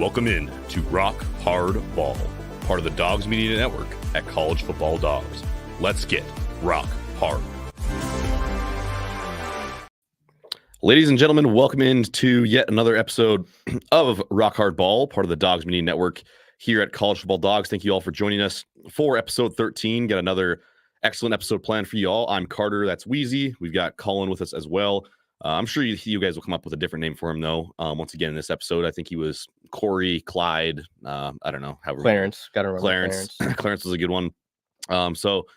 Welcome in to Rock Hard Ball, part of the Dogs Media Network at College Football Dogs. Let's get rock hard. Ladies and gentlemen, welcome into yet another episode of Rock Hard Ball, part of the Dogs Media Network here at College Football Dogs. Thank you all for joining us for episode 13. Got another excellent episode planned for you all. I'm Karter, that's Weezy. We've got Colin with us as well. I'm sure you guys will come up with a different name for him, though. Once again, in this episode, I think he was Corey, Clyde. I don't know. Clarence. Got to remember Clarence. Clarence was a good one. So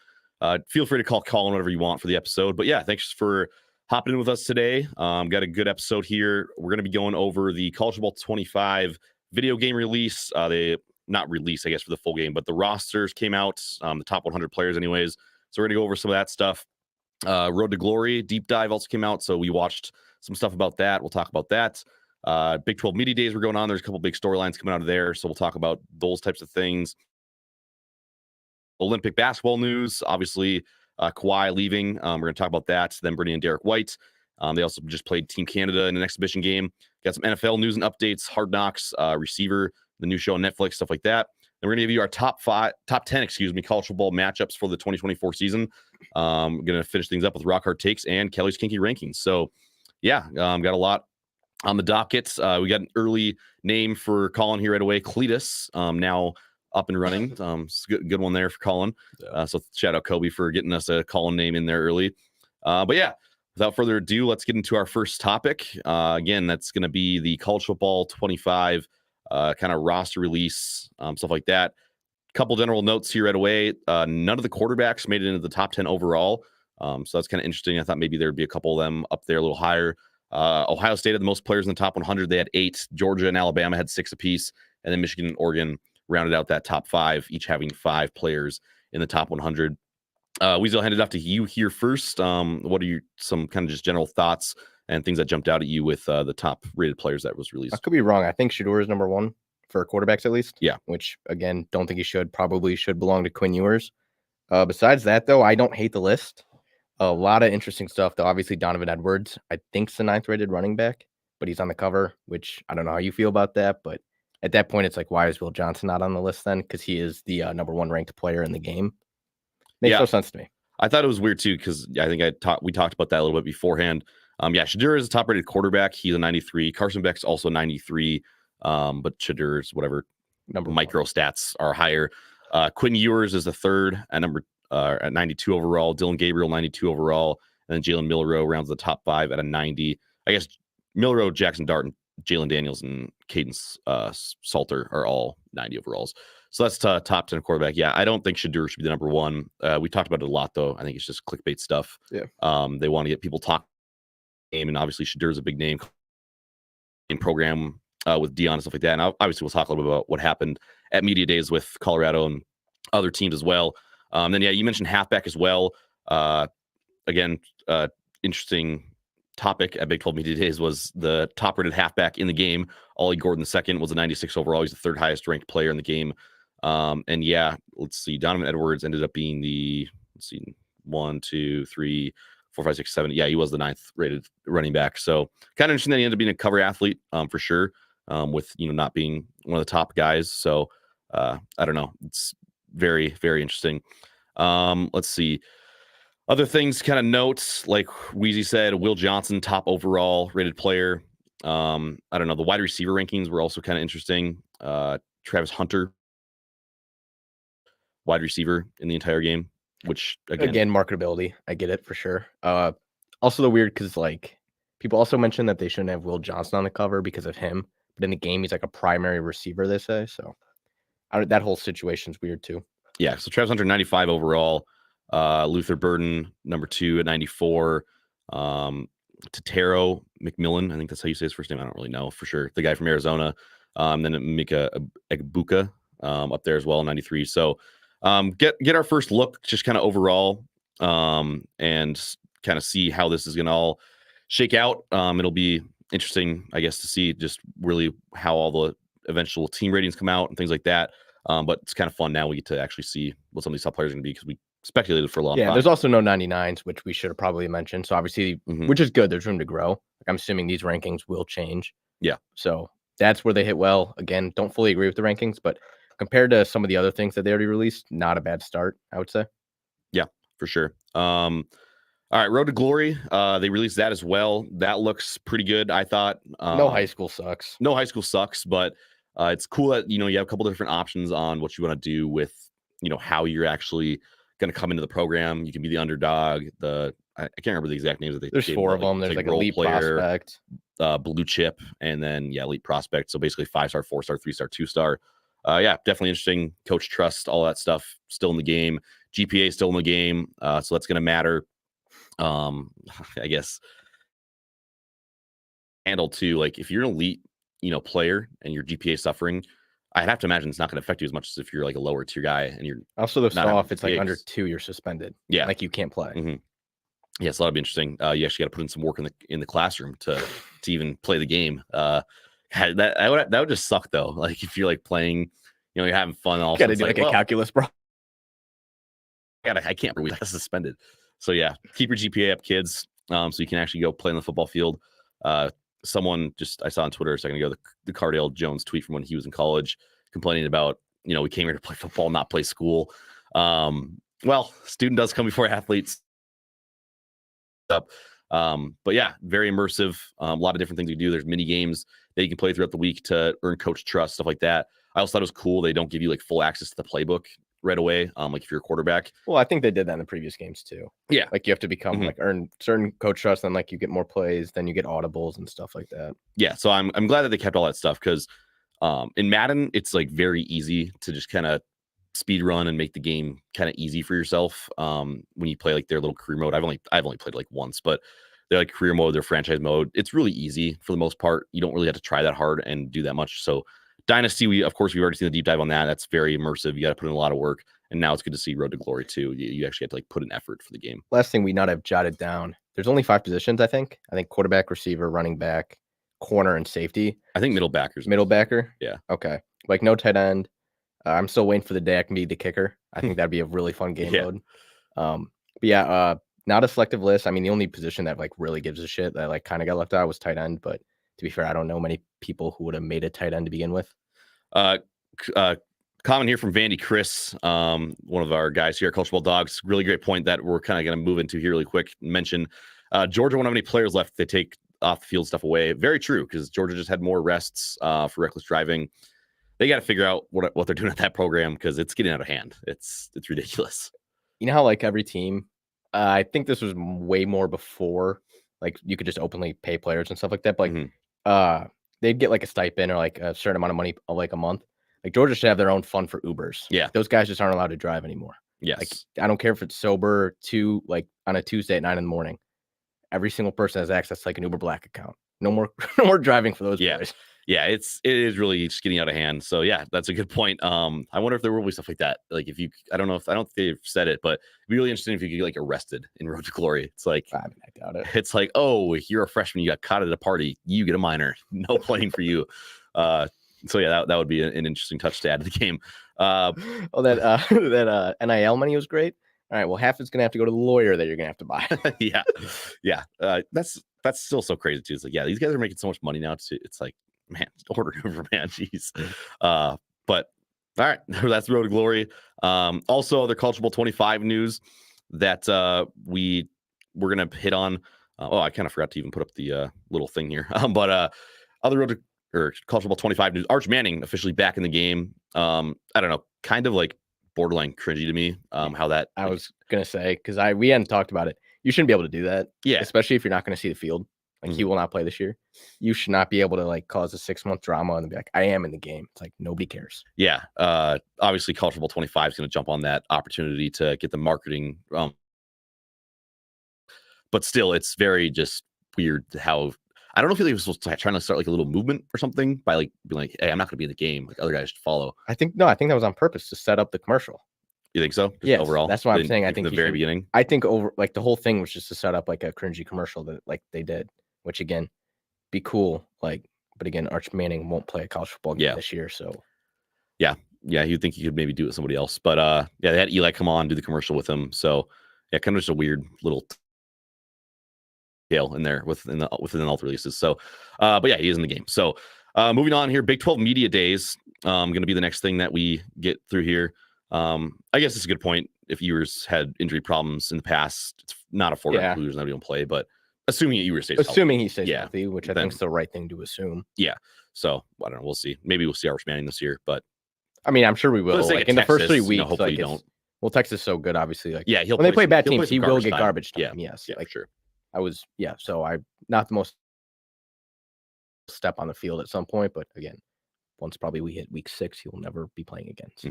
feel free to call Colin whatever you want for the episode. But yeah, thanks for hopping in with us today. Got a good episode here. We're going to be going over the College Football 25 video game release. Not release, I guess, for the full game, but the rosters came out, the top 100 players anyways. So we're going to go over some of that stuff. Road to Glory deep dive also came out, so we watched some stuff about that. We'll talk about that. Big 12 Media Days were going on. There's a couple big storylines coming out of there, so we'll talk about those types of things. Olympic basketball news, obviously, Kawhi leaving. We're going to talk about that. Then Brittany and Derek White. They also just played Team Canada in an exhibition game. Got some NFL news and updates, Hard Knocks, Receiver, the new show on Netflix, stuff like that. And we're going to give you our top 10, college football matchups for the 2024 season. We're going to finish things up with Rock Hard Takes and Kelly's Kinky Rankings. So, yeah, got a lot on the docket. We got an early name for Colin here right away, Cletus, now up and running. It's a good one there for Colin. So shout out Kobe for getting us a Colin name in there early. But yeah, without further ado, let's get into our first topic. Again, that's going to be the College Football 25 kind of roster release, stuff like that. Couple general notes here right away. None of the quarterbacks made it into the top 10 overall. So that's kind of interesting. I thought maybe there'd be a couple of them up there a little higher. Ohio State had the most players in the top 100. They had 8. Georgia and Alabama had 6 apiece. And then Michigan and Oregon rounded out that top 5, each having 5 players in the top 100. Weasel, handed it off to you here first. What are some kind of just general thoughts and things that jumped out at you with the top rated players that was released? I could be wrong. I think Shedeur is number 1 for quarterbacks, at least. Yeah. Which, again, don't think he should. Probably should belong to Quinn Ewers. Besides that, though, I don't hate the list. A lot of interesting stuff, though. Obviously, Donovan Edwards, I think, is the 9th rated running back, but he's on the cover, which I don't know how you feel about that. But at that point, it's like, why is Will Johnson not on the list then? Because he is the number 1 ranked player in the game. Makes no sense to me. I thought it was weird, too, because I think we talked about that a little bit beforehand. Shedeur is a top-rated quarterback. He's a 93. Carson Beck's also 93, but Shedeur's whatever micro stats are higher. Quinn Ewers is the 3rd at 92 overall. Dylan Gabriel, 92 overall. And then Jalen Milroe rounds the top 5 at a 90. I guess Milroe, Jackson Dart, and Jalen Daniels and Caden Salter are all 90 overalls. So that's top 10 quarterback. Yeah, I don't think Shedeur should be the number 1. We talked about it a lot, though. I think it's just clickbait stuff. Yeah. They want to get people talking. And obviously Shedeur is a big name in program with Dion and stuff like that. And obviously we'll talk a little bit about what happened at Media Days with Colorado and other teams as well. Then, yeah, you mentioned halfback as well. Again, interesting topic at Big 12 Media Days was the top-rated halfback in the game. Ollie Gordon II was a 96 overall. He's the 3rd highest ranked player in the game. And, yeah, let's see. Donovan Edwards ended up being the, 1, 2, 3, 4, 5, 6, 7. Yeah, he was the 9th rated running back. So kind of interesting that he ended up being a cover athlete for sure, with not being one of the top guys. So I don't know. It's very, very interesting. Let's see. Other things, kind of notes, like Weezy said, Will Johnson, top overall rated player. I don't know. The wide receiver rankings were also kind of interesting. Travis Hunter, wide receiver in the entire game. Which again, marketability. I get it for sure. Also the weird because like people also mentioned that they shouldn't have Will Johnson on the cover because of him, but in the game he's like a primary receiver. They say so. That whole situation's weird too. Yeah. So Travis Hunter 95 overall. Luther Burden number 2 at 94. Tatero McMillan, I think that's how you say his first name. I don't really know for sure. The guy from Arizona. Then Mika Egbuka up there as well, 93. So. Get our first look, just kind of overall, and kind of see how this is going to all shake out. It'll be interesting, I guess, to see just really how all the eventual team ratings come out and things like that. But it's kind of fun now. We get to actually see what some of these top players are going to be because we speculated for a long time. There's also no 99s, which we should have probably mentioned. So obviously, which is good. There's room to grow. Like, I'm assuming these rankings will change. Yeah. So that's where they hit well. Again, don't fully agree with the rankings, but compared to some of the other things that they already released, not a bad start, I would say. Yeah, for sure. All right, Road to Glory. They released that as well. That looks pretty good, I thought. No high school sucks. No high school sucks, but it's cool that you have a couple different options on what you want to do with how you're actually going to come into the program. You can be the underdog. I can't remember the exact names that they There's gave, 4 of them. There's like role elite player, prospect, blue chip, and then elite prospect. So basically 5-star, 4-star, 3-star, 2-star. Yeah, definitely interesting. Coach trust, all that stuff still in the game. GPA still in the game, so that's going to matter. I guess handle too. Like if you're an elite, player and your GPA suffering, I'd have to imagine it's not going to affect you as much as if you're like a lower tier guy and you're also the not having stuff. It's like GPA. under 2, you're suspended. Yeah, Like you can't play. mm-hmm. Yeah, so that'll be interesting. You actually got to put in some work in the classroom to even play the game. That would just suck though. Like if you're like playing, you're having fun. Also, Got to do like a calculus, bro. I can't. We got suspended. So yeah, keep your GPA up, kids. So you can actually go play on the football field. Someone I saw on Twitter a second ago the Cardale Jones tweet from when he was in college, complaining about we came here to play football, not play school. Well, student does come before athletes. Up. But yeah, very immersive. A lot of different things you do. There's mini games that you can play throughout the week to earn coach trust, stuff like that. I also thought it was cool. They don't give you like full access to the playbook right away. Like if you're a quarterback. Well, I think they did that in the previous games too. Yeah. Like you have to become like earn certain coach trust, then like you get more plays, then you get audibles and stuff like that. Yeah. So I'm glad that they kept all that stuff because in Madden, it's like very easy to just kind of speed run and make the game kind of easy for yourself. When you play like their little career mode, I've only played like once, but they're like career mode, their franchise mode. It's really easy for the most part. You don't really have to try that hard and do that much. So Dynasty, we've already seen the deep dive on that. That's very immersive. You got to put in a lot of work. And now it's good to see Road to Glory too. You actually have to like put an effort for the game. Last thing we not have jotted down. There's only 5 positions, I think. I think quarterback, receiver, running back, corner, and safety. I think middle backer. Yeah. Okay. Like no tight end. I'm still waiting for the day I can be the kicker. I think that'd be a really fun game mode. But yeah, not a selective list. I mean, the only position that like really gives a shit that like kind of got left out was tight end. But to be fair, I don't know many people who would have made a tight end to begin with. Comment here from Vandy Chris, one of our guys here at Culture Ball Dogs. Really great point that we're kind of going to move into here really quick. Mention Georgia won't have any players left. They take off the field stuff away. Very true, because Georgia just had more arrests for reckless driving. They got to figure out what they're doing at that program because it's getting out of hand. It's ridiculous. You know how like every team, I think this was way more before, like you could just openly pay players and stuff like that. But like, they'd get like a stipend or like a certain amount of money like a month. Like Georgia should have their own fund for Ubers. Yeah, those guys just aren't allowed to drive anymore. Yes, like I don't care if it's sober like on a Tuesday at 9 a.m. Every single person has access to like an Uber Black account. No more driving for those guys. Yeah, it is really just getting out of hand. So yeah, that's a good point. I wonder if there will be stuff like that. Like if I don't think they've said it, but it'd be really interesting if you could get like arrested in Road to Glory. It's like, I mean, I doubt it. It's like, oh, you're a freshman, you got caught at a party, you get a minor, no playing for you. So yeah, that would be an interesting touch to add to the game. That NIL money was great. All right, well, half is gonna have to go to the lawyer that you're gonna have to buy. yeah. That's still so crazy too. It's like, yeah, these guys are making so much money now. It's like, man, order over, man, jeez. But all right, that's Road to Glory. Also, other Culture Bowl 25 news that we're gonna hit on. I kind of forgot to even put up the little thing here. But other Road to Culture Bowl 25 news. Arch Manning officially back in the game. I don't know, kind of like borderline cringy to me. How that I was gonna say, because we hadn't talked about it. You shouldn't be able to do that. Yeah, especially if you're not going to see the field. Like he will not play this year. You should not be able to like cause a 6-month drama and be like, I am in the game. It's like nobody cares. Yeah. Obviously, Culture Bowl 25 is going to jump on that opportunity to get the marketing. But still, it's very just weird how. I don't know if he was supposed to trying to start like a little movement or something by like being like, hey, I'm not going to be in the game. Like other guys should follow. I think that was on purpose to set up the commercial. You think so? Yeah. Overall, that's what I'm saying. I think the very beginning. I think the whole thing was just to set up like a cringy commercial that like they did, which again, be cool. Like, but again, Arch Manning won't play a college football game this year. So yeah, you'd think you could maybe do it with somebody else. But they had Eli come on, do the commercial with him. So yeah, kind of just a weird little tail in there within all the releases. So but yeah, he is in the game. So Moving on here, Big 12 Media Days. Going to be the next thing that we get through here. I guess it's a good point. If Ewers had injury problems in the past, it's not a foregone conclusion that we don't play, but assuming Ewers stays assuming healthy, he stays healthy, which I think is the right thing to assume. Yeah. So I don't know. We'll see. Maybe we'll see Arch Manning this year, but I mean, I'm sure we will. Like in the first 3 weeks, hopefully like you don't. Well, Texas is so good, obviously. Like, yeah, when they play bad teams, he will get garbage time. Yeah, yes, yeah, like sure. So I'm not the most step on the field at some point, but again, once probably we hit week 6, he will never be playing again. So.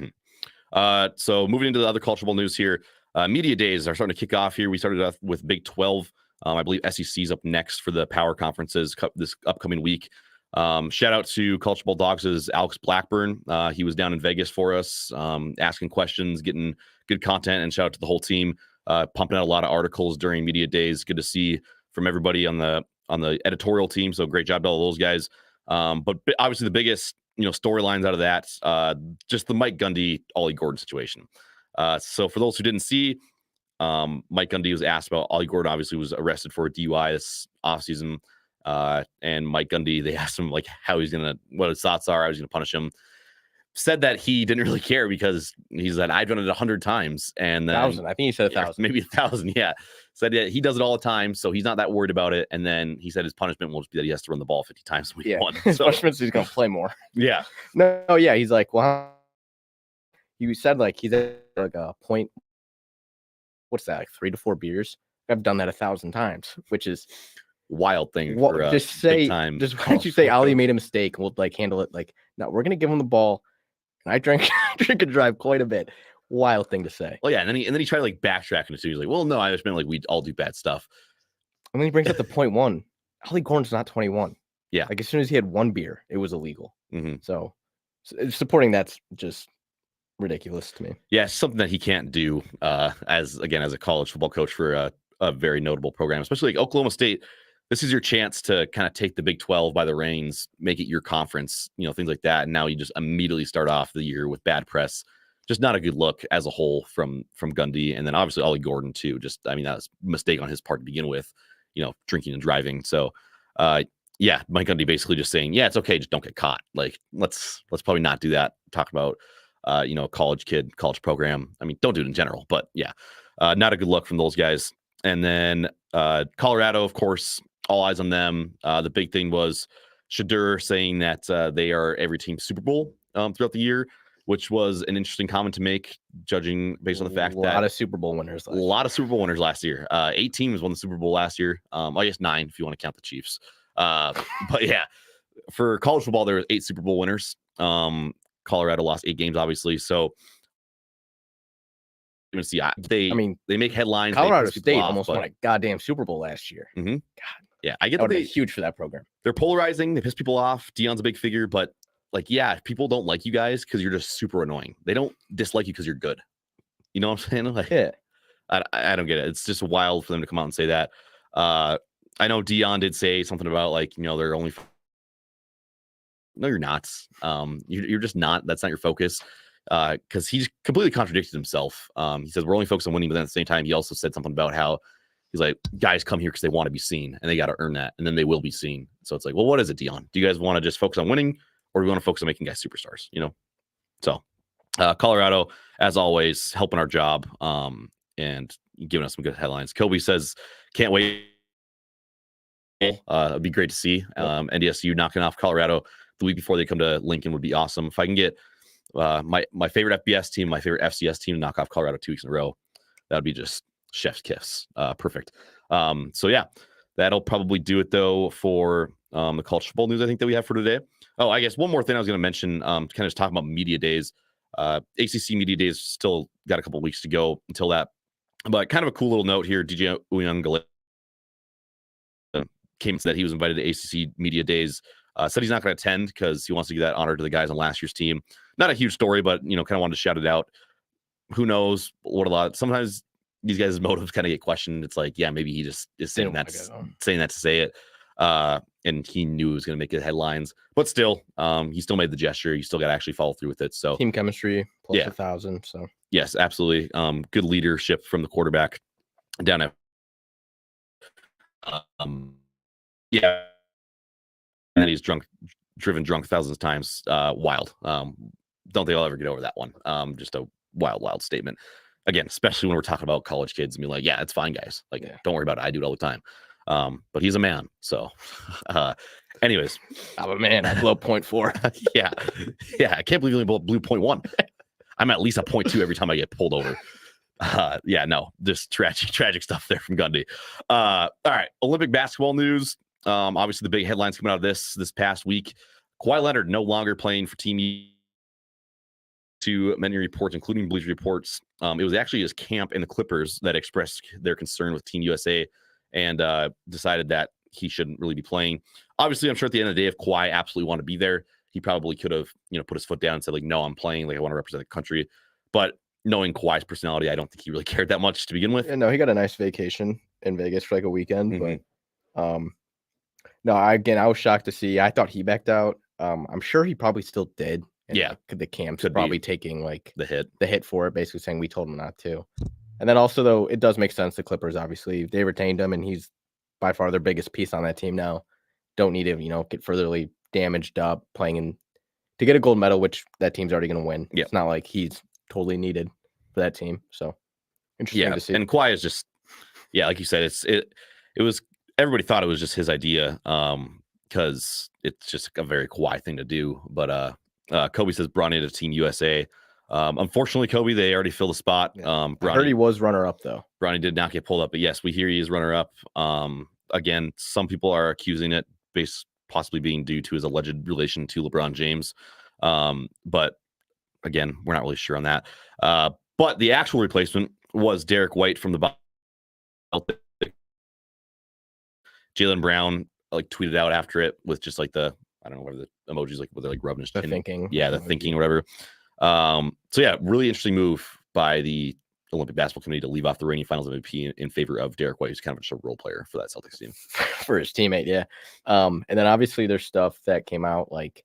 So moving into the other cultural news here, media days are starting to kick off here. We started off with Big 12. I believe SEC's up next for the power conferences this upcoming week. Shout out to Culture Bowl Dogs' Alex Blackburn. He was down in Vegas for us, asking questions, getting good content, and shout out to the whole team, pumping out a lot of articles during media days. Good to see from everybody on the editorial team. So great job to all those guys. But obviously the biggest storylines out of that, just the Mike Gundy, Ollie Gordon situation. So for those who didn't see, Mike Gundy was asked about Ollie Gordon. Obviously was arrested for a DUI this offseason. And Mike Gundy, they asked him like what his thoughts are, how he's gonna punish him. Said that he didn't really care because he said, I've done it 100 times. And then 1,000. I think he said 1,000. Maybe 1,000. Yeah. Said that he does it all the time. So he's not that worried about it. And then he said his punishment will just be that he has to run the ball 50 times in week 1. His punishment is he's going to play more. Yeah. No, yeah. He's like, well, you said like he's at like a point. What's that? Like 3 to 4 beers. I've done that 1,000 times, which is wild thing. Well, for, just say, why don't you say Ollie made a mistake? We'll like handle it. Like, no, we're going to give him the ball. And I drink and drive quite a bit. Wild thing to say. Well, yeah, and then he tried to like backtrack into it. He's like, well, no, I just meant like we all do bad stuff. And then he brings up the point 1. Ollie Gordon's not 21. Yeah. Like as soon as he had 1 beer, it was illegal. Mm-hmm. So supporting that's just ridiculous to me. Yeah, something that he can't do as a college football coach for a very notable program, especially like Oklahoma State. This is your chance to kind of take the Big 12 by the reins, make it your conference, things like that. And now you just immediately start off the year with bad press. Just not a good look as a whole from Gundy. And then obviously Ollie Gordon too. That was a mistake on his part to begin with, drinking and driving. So yeah, Mike Gundy basically just saying, yeah, it's okay, just don't get caught. Like let's probably not do that. Talk about college program. I mean, don't do it in general, but yeah, not a good look from those guys. And then Colorado, of course, all eyes on them. The big thing was Shadur saying that they are every team's Super Bowl throughout the year, which was an interesting comment to make, judging based on the fact that a lot of Super Bowl winners last year. 8 teams won the Super Bowl last year. I guess 9 if you want to count the Chiefs. But yeah, for college football, there were 8 Super Bowl winners. Colorado lost 8 games, obviously. So see, they make headlines. Colorado State almost won a goddamn Super Bowl last year. Mm-hmm. God, yeah, I get that would be huge for that program. They're polarizing. They piss people off. Deion's a big figure, but like, yeah, people don't like you guys because you're just super annoying. They don't dislike you because you're good. You know what I'm saying? Like, yeah, I don't get it. It's just wild for them to come out and say that. I know Deion did say something about like, they're only. No, you're not. You're just not. That's not your focus. Because he completely contradicted himself. He says we're only focused on winning, but then at the same time, he also said something about how he's like, guys come here because they want to be seen and they got to earn that, and then they will be seen. So it's like, well, what is it, Deion? Do you guys want to just focus on winning, or do we want to focus on making guys superstars? So Colorado, as always, helping our job and giving us some good headlines. Kobe says, can't wait. It'd be great to see NDSU knocking off Colorado the week before they come to Lincoln would be awesome. If I can get my favorite FBS team, my favorite FCS team to knock off Colorado 2 weeks in a row, that would be just chef's kiss. Perfect. So yeah, that'll probably do it though for the college football news I think that we have for today. Oh, I guess one more thing I was going to mention, kind of just talking about media days. ACC media days still got a couple weeks to go until that, but kind of a cool little note here. DJ Uyunglele came that he was invited to ACC media days. Said he's not going to attend because he wants to give that honor to the guys on last year's team. Not a huge story, but kind of wanted to shout it out. Who knows what sometimes these guys' motives kind of get questioned. It's like, yeah, maybe he just is saying that to say it. And he knew it was going to make the headlines, but still, he still made the gesture. You still got to actually follow through with it. So team chemistry plus 1,000. So yes, absolutely. Good leadership from the quarterback down at, yeah. And then he's drunk driven drunk thousands of times. Wild. Don't think I'll ever get over that one. Just a wild statement. Again, especially when we're talking about college kids and be like, yeah, it's fine, guys. Like, don't worry about it. I do it all the time. But he's a man. So, anyways, I'm a man. I blow 0.4. yeah. I can't believe you only blew 0.1. I'm at least a 0.2 every time I get pulled over. Just tragic stuff there from Gundy. All right, Olympic basketball news. Obviously the big headlines coming out of this past week. Kawhi Leonard no longer playing for Team USA. To many reports, including Bleacher Reports, it was actually his camp and the Clippers that expressed their concern with Team USA and decided that he shouldn't really be playing. Obviously, I'm sure at the end of the day, if Kawhi absolutely wanted to be there, he probably could have, put his foot down and said, like, no, I'm playing. Like, I want to represent the country. But knowing Kawhi's personality, I don't think he really cared that much to begin with. Yeah, no, he got a nice vacation in Vegas for like a weekend. Mm-hmm. But no, I was shocked to see. I thought he backed out. I'm sure he probably still did. And yeah, like, the camp's probably taking like the hit for it, basically saying we told him not to. And then also, though, it does make sense. The Clippers, obviously, they retained him, and he's by far their biggest piece on that team now. Don't need to, get furtherly damaged up playing to get a gold medal, which that team's already going to win. Yep. It's not like he's totally needed for that team. So interesting to see. And Kawhi is just, like you said, it was everybody thought it was just his idea, because it's just a very Kawhi thing to do. But Kobe says Bronny to Team USA. Unfortunately, Kobe, they already filled the spot. I heard he was runner-up, though. Bronny did not get pulled up, but yes, we hear he is runner-up. Again, some people are accusing it possibly being due to his alleged relation to LeBron James. But again, we're not really sure on that. But the actual replacement was Derek White from the Jaylen Brown tweeted out after it with just like the, I don't know, whatever the emojis, like where they're like rubbing his chin. Thinking. Yeah, the thinking, whatever. Really interesting move by the Olympic Basketball Committee to leave off the reigning Finals MVP in favor of Derek White, who's kind of just a role player for that Celtics team. For his teammate, yeah. And then obviously there's stuff that came out like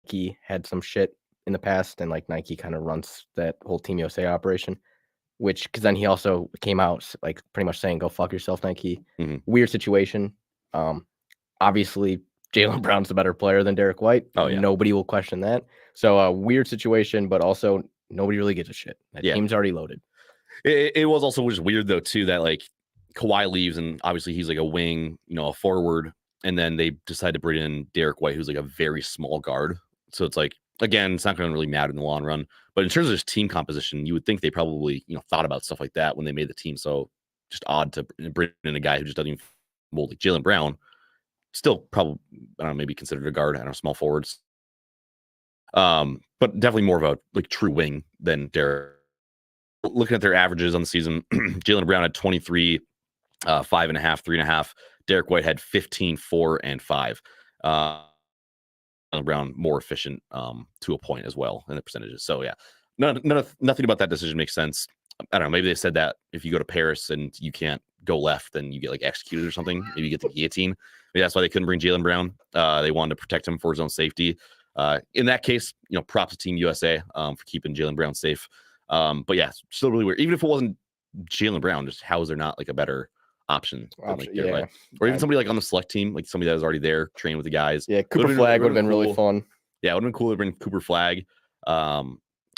Nike had some shit in the past, and like Nike kind of runs that whole Team USA operation, because then he also came out like pretty much saying, go fuck yourself, Nike. Mm-hmm. Weird situation. Obviously Jaylen Brown's the better player than Derek White. Oh, yeah. Nobody will question that. So a weird situation, but also nobody really gives a shit. That team's already loaded. It was also just weird though too that like Kawhi leaves and obviously he's like a wing, a forward, and then they decide to bring in Derek White, who's like a very small guard. So it's like, again, it's not going to really matter in the long run. But in terms of just team composition, you would think they probably thought about stuff like that when they made the team. So just odd to bring in a guy who just doesn't even mold, like Jaylen Brown. Still probably, I don't know, maybe considered a guard. I don't know, small forwards. But definitely more of a like true wing than Derek. Looking at their averages on the season, Jaylen Brown had 23, 5.5, 3.5. Derek White had 15, 4, and 5. Brown more efficient to a point as well in the percentages. So yeah, nothing about that decision makes sense. I don't know. Maybe they said that if you go to Paris and you can't go left, then you get like executed or something. Maybe you get the guillotine. Maybe that's why they couldn't bring Jaylen Brown. They wanted to protect him for his own safety. In that case, props to Team USA for keeping Jaylen Brown safe. But yeah, still really weird. Even if it wasn't Jaylen Brown, just how is there not like a better option? Or even somebody like on the select team, like somebody that was already there, trained with the guys. Yeah, Cooper Flag would have been really fun. Yeah, it would have been cool to bring Cooper Flag. I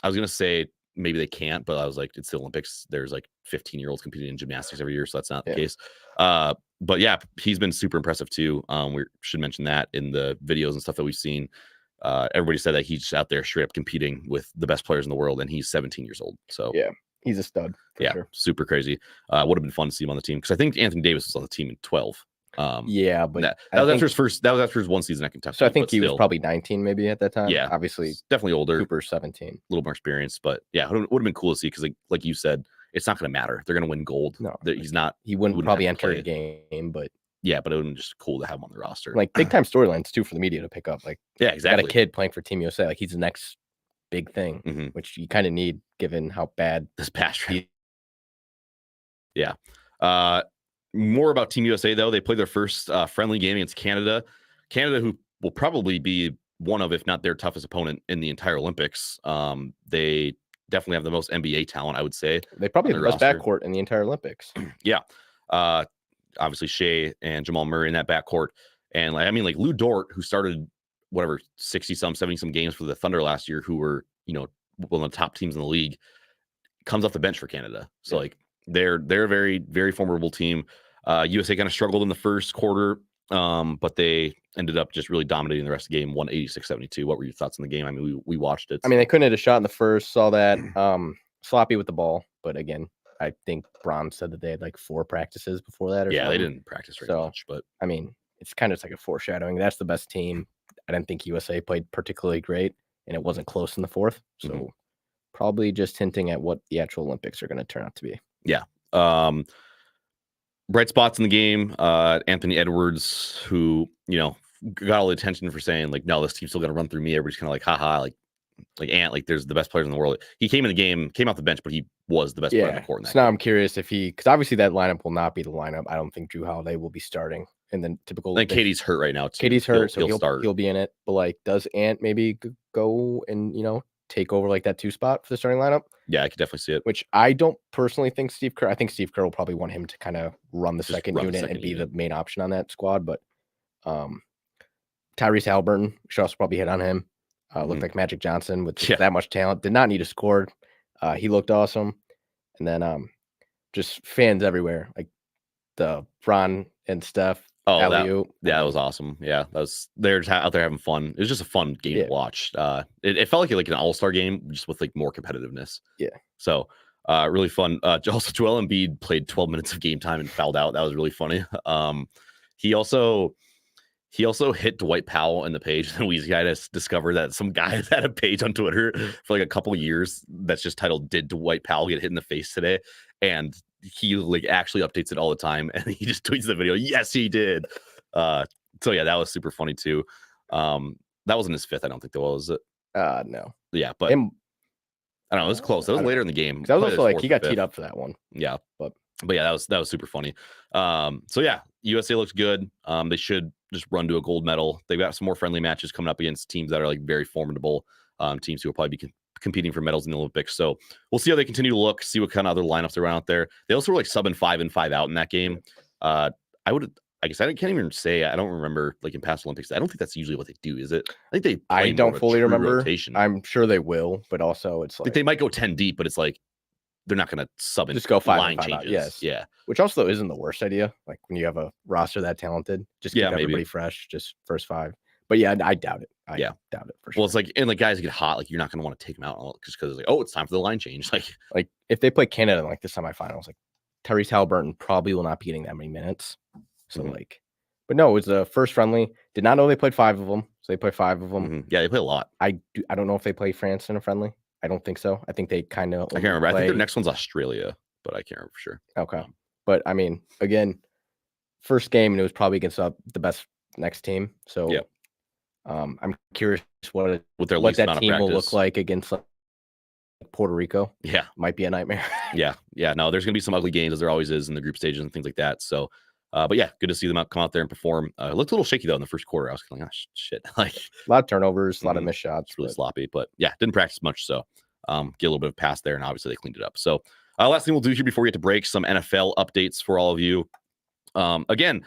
was gonna say maybe they can't, but I was like, it's the Olympics. There's like 15-year-olds competing in gymnastics every year, so that's not the case. But yeah, he's been super impressive too. We should mention that in the videos and stuff that we've seen. Everybody said that he's just out there straight up competing with the best players in the world, and he's 17 years old. So yeah, he's a stud. Sure. Super crazy. Would have been fun to see him on the team because I think Anthony Davis was on the team in 12. But that was after his one season at Kentucky. So I think he was probably 19 maybe at that time. Yeah, obviously definitely older. Cooper's 17, a little more experience, but yeah, it would have been cool to see because like you said, it's not going to matter. They're going to win gold. No, he wouldn't probably enter a game, but yeah, but it would have been just cool to have him on the roster. Like big time storylines too for the media to pick up. Like exactly. Got a kid playing for Team USA. Like he's the next big thing, which you kind of need given how bad this past trip. Yeah. More about Team USA though. They played their first friendly game against Canada. Canada, who will probably be one of, if not their toughest opponent in the entire Olympics. They definitely have the most NBA talent, I would say. They probably have the best backcourt in the entire Olympics. Yeah. Obviously Shea and Jamal Murray in that backcourt. And like, I mean, like Lou Dort, who started whatever 60 some, 70 some games for the Thunder last year, who were, one of the top teams in the league, comes off the bench for Canada. So like they're a very, very formidable team. USA kind of struggled in the first quarter, but they ended up just really dominating the rest of the game, 186-72. What were your thoughts on the game? I mean, we watched it. I mean, they couldn't hit a shot in the first, saw that. Sloppy with the ball, but again, I think Braun said that they had like 4 practices before that. Yeah, something. They didn't practice very much, but I mean, it's kind of just like a foreshadowing. That's the best team. I didn't think USA played particularly great, and it wasn't close in the fourth. So probably just hinting at what the actual Olympics are going to turn out to be. Yeah. Bright spots in the game. Anthony Edwards, who, got all the attention for saying like, no, this team's still going to run through me. Everybody's kind of like, haha, like Ant, like there's the best players in the world. He came off the bench, but he was the best player on the court in that so now game. I'm curious if because obviously that lineup will not be the lineup. I don't think Drew Holiday will be starting. And then typical. And Katie's hurt right now too. Katie's hurt, so he'll start. He'll be in it. But like, does Ant maybe go and take over like that 2 spot for the starting lineup? Yeah, I could definitely see it. Which I don't personally think Steve Kerr. I think Steve Kerr will probably want him to kind of run the second unit and be the main option on that squad. But Tyrese Halliburton should also probably hit on him. Looked like Magic Johnson with that much talent. Did not need to score. He looked awesome. And then just fans everywhere, like the Bron and Steph. Oh, that was awesome. Yeah, they're just out there having fun. It was just a fun game to watch. It felt like an all-star game, just with like more competitiveness. Yeah. So really fun. Also, Joel Embiid played 12 minutes of game time and fouled out. That was really funny. He also hit Dwight Powell in the page, and Weezy guy has discovered that some guy has had a page on Twitter for like a couple of years that's just titled "Did Dwight Powell get hit in the face today?" And he like actually updates it all the time, and he just tweets the video. Yes, he did. So yeah, that was super funny too. That wasn't his 5th, I don't think. That was it. No. Yeah, but I don't know. It was close. That was later in the game. That was also like he got teed up for that one. Yeah, but yeah, that was super funny. So yeah, USA looks good. They should just run to a gold medal. They've got some more friendly matches coming up against teams that are like very formidable, teams who will probably be competing for medals in the Olympics. So we'll see how they continue to look, see what kind of other lineups are out there. They also were like subbing 5 and 5 out in that game. I guess I can't even say, I don't remember like in past Olympics. I don't think that's usually what they do, is it? I think I don't fully remember. Rotation. I'm sure they will, but also it's like they might go 10 deep, but it's like they're not going to sub in. Just go 5 line 5 changes. Out. Yes. Yeah. Which also isn't the worst idea. Like when you have a roster that talented, just keep everybody fresh, just first 5. But yeah, I doubt it. I doubt it for sure. Well, it's like, and like guys get hot, like you're not going to want to take them out just because it's like, oh, it's time for the line change. Like if they play Canada in like the semifinals, like Tyrese Halliburton probably will not be getting that many minutes. So but no, it was the first friendly. Did not know they played 5 of them. So they played 5 of them. Yeah, they play a lot. I don't know if they play France in a friendly. I don't think so. I think they kind of. I can't remember. I think their next one's Australia, but I can't remember for sure. Okay, but I mean, again, first game, and it was probably against the best next team. So yeah, I'm curious what that team will look like against like Puerto Rico. Yeah, might be a nightmare. yeah. No, there's gonna be some ugly games as there always is in the group stages and things like that. So. But yeah, good to see them come out there and perform. It looked a little shaky though in the first quarter. I was kind of like, oh, shit. Like a lot of turnovers, a lot of missed shots. Really sloppy, but yeah, didn't practice much. So get a little bit of pass there, and obviously they cleaned it up. So last thing we'll do here before we get to break, some NFL updates for all of you. Again,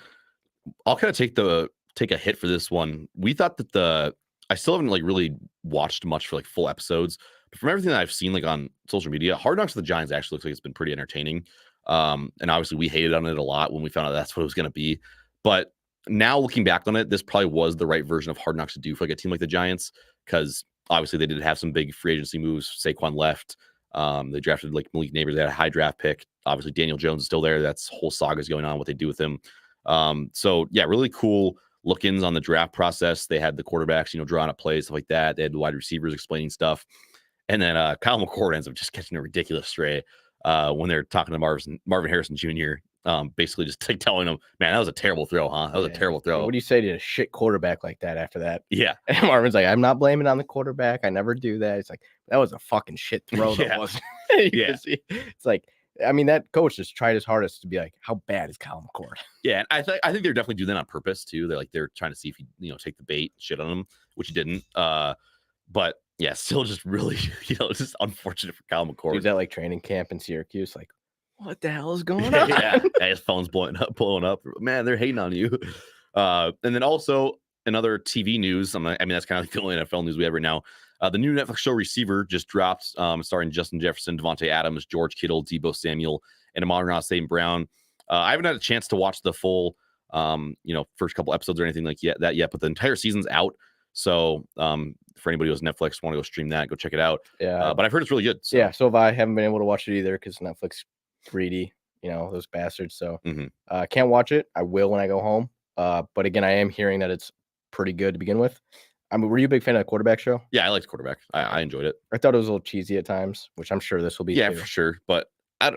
I'll kind of take a hit for this one. We thought that I still haven't like really watched much for like full episodes, but from everything that I've seen like on social media, Hard Knocks with the Giants actually looks like it's been pretty entertaining. And obviously we hated on it a lot when we found out that's what it was going to be. But now looking back on it, this probably was the right version of Hard Knocks to do for like a team like the Giants, because obviously they did have some big free agency moves. Saquon left. They drafted like Malik Neighbors. They had a high draft pick. Obviously Daniel Jones is still there. That's whole saga is going on, what they do with him. So yeah, really cool look-ins on the draft process. They had the quarterbacks, drawing up plays, stuff like that. They had the wide receivers explaining stuff. And then Kyle McCord ends up just catching a ridiculous stray. When they're talking to Marvin Harrison Jr., basically just like telling him, man, that was a terrible throw, huh? That was a terrible throw. What do you say to a shit quarterback like that after that? Yeah. And Marvin's like, I'm not blaming it on the quarterback. I never do that. It's like, that was a fucking shit throw. That wasn't. It's like, I mean, that coach just tried his hardest to be like, how bad is Kyle McCord? Yeah. And I think they're definitely doing that on purpose too. They're trying to see if he, take the bait, shit on him, which he didn't. But yeah, still just really, just unfortunate for Kyle McCord. He was at like training camp in Syracuse, like, what the hell is going on? Yeah, his phone's blowing up. Man, they're hating on you. And then also another TV news. I mean, that's kind of like the only NFL news we have right now. The new Netflix show Receiver just dropped, starring Justin Jefferson, Devontae Adams, George Kittle, Debo Samuel, and Amon-Ra St. Brown. I haven't had a chance to watch the full, first couple episodes or anything like that yet, but the entire season's out. So for anybody who has Netflix, want to go stream that, go check it out. Yeah. But I've heard it's really good. So. Yeah. So if I haven't been able to watch it either because Netflix greedy, those bastards. So I can't watch it. I will when I go home. But again, I am hearing that it's pretty good to begin with. I mean, were you a big fan of the quarterback show? Yeah, I liked quarterback. I enjoyed it. I thought it was a little cheesy at times, which I'm sure this will be. Yeah, too. for sure. But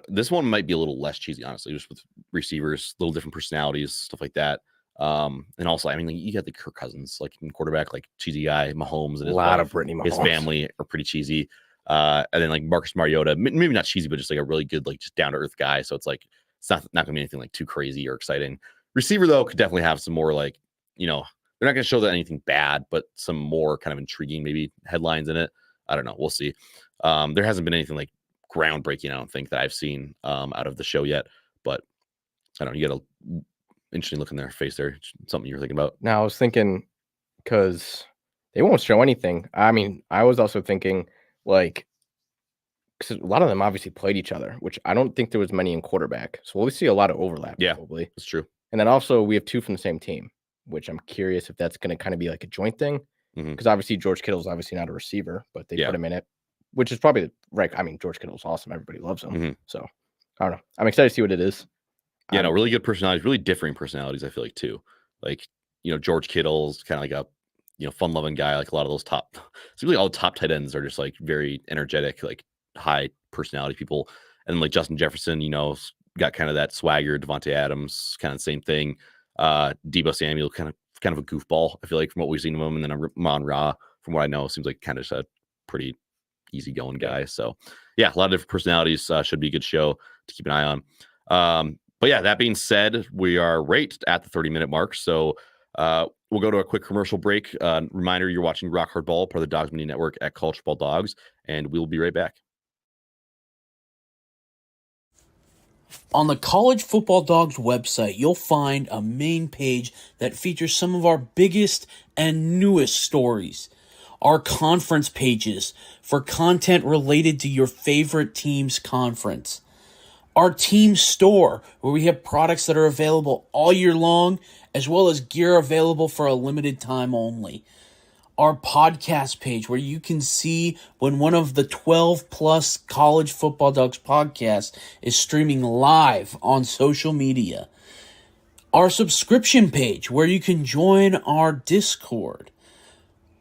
this one might be a little less cheesy, honestly, just with receivers, little different personalities, stuff like that. And also, I mean, you got the Kirk Cousins, like in quarterback, like cheesy guy, Mahomes, and his wife, of Brittany Mahomes. His family are pretty cheesy. And then like Marcus Mariota, maybe not cheesy, but just like a really good, like just down to earth guy. So it's like it's not going to be anything like too crazy or exciting. Receiver though could definitely have some more like they're not going to show that anything bad, but some more kind of intriguing maybe headlines in it. I don't know. We'll see. There hasn't been anything like groundbreaking, I don't think, that I've seen out of the show yet. But I don't know. You got a interesting look in their face there. Something you're thinking about? Now I was thinking because they won't show anything. I mean, I was also thinking like because a lot of them obviously played each other, which I don't think there was many in quarterback. So we'll see a lot of overlap. Yeah, probably. That's true. And then also we have two from the same team, which I'm curious if that's going to kind of be like a joint thing. Because obviously George Kittle is obviously not a receiver, but they put him in it, which is probably right. I mean, George Kittle's awesome. Everybody loves him. So I don't know. I'm excited to see what it is. Yeah, no, really good personalities, really differing personalities, I feel like too. Like, George Kittle's kind of like a, fun-loving guy. Like a lot of those it's really all top tight ends are just like very energetic, like high personality people. And like Justin Jefferson, got kind of that swagger. Devontae Adams, kind of the same thing. Debo Samuel, kind of a goofball, I feel like, from what we've seen of him. And then Amon-Ra, from what I know, seems like kind of just a pretty easygoing guy. So yeah, a lot of different personalities. Should be a good show to keep an eye on. But yeah, that being said, we are right at the 30-minute mark. So we'll go to a quick commercial break. Reminder, you're watching Rock Hard Ball, part of the Dogs Media Network at College Football Dogs, and we'll be right back. On the College Football Dogs website, you'll find a main page that features some of our biggest and newest stories. Our conference pages for content related to your favorite team's conference. Our team store, where we have products that are available all year long, as well as gear available for a limited time only. Our podcast page, where you can see when one of the 12 plus College Football Dogs podcasts is streaming live on social media. Our subscription page, where you can join our Discord.